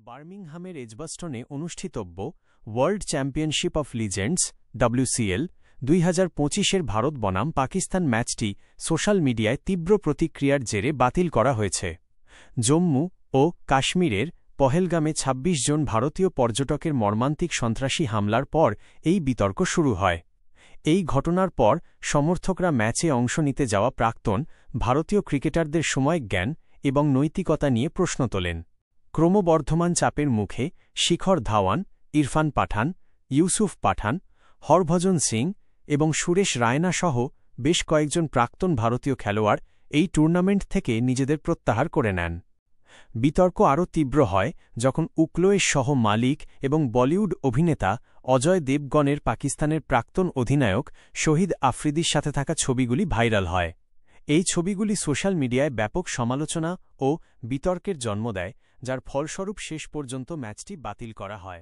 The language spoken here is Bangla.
বার্মিংহামের এজবাস্টনে অনুষ্ঠিতব্য World Championship of Legends WCL 2025-এর ভারত বনাম পাকিস্তান ম্যাচটি সোশ্যাল মিডিয়ায় তীব্র প্রতিক্রিয়ার জেরে বাতিল করা হয়েছে। জম্মু ও কাশ্মীরের পহেলগামে ২৬ জন ভারতীয় পর্যটকের মর্মান্তিক সন্ত্রাসী হামলার পর এই বিতর্ক শুরু হয়। এই ঘটনার পর সমর্থকরা ম্যাচে অংশ নিতে যাওয়া প্রাক্তন ভারতীয় ক্রিকেটারদের সময়জ্ঞান এবং নৈতিকতা নিয়ে প্রশ্ন তোলেন। ক্রমবর্ধমান চাপের মুখে শিখর ধাওয়ান, ইরফান পাঠান, ইউসুফ পাঠান, হরভজন সিং এবং সুরেশ রায়না সহ বেশ কয়েকজন প্রাক্তন ভারতীয় খেলোয়াড় এই টুর্নামেন্ট থেকে নিজেদের প্রত্যাহার করে নেন। বিতর্ক আরও তীব্র হয় যখন উকলোয়ের সহ মালিক এবং বলিউড অভিনেতা অজয় দেবগনের পাকিস্তানের প্রাক্তন অধিনায়ক শহীদ আফ্রিদির সাথে থাকা ছবিগুলি ভাইরাল হয়। এই ছবিগুলি সোশ্যাল মিডিয়ায় ব্যাপক সমালোচনা ও বিতর্কের জন্ম দেয়, যার ফলস্বরূপ শেষ পর্যন্ত ম্যাচটি বাতিল করা হয়।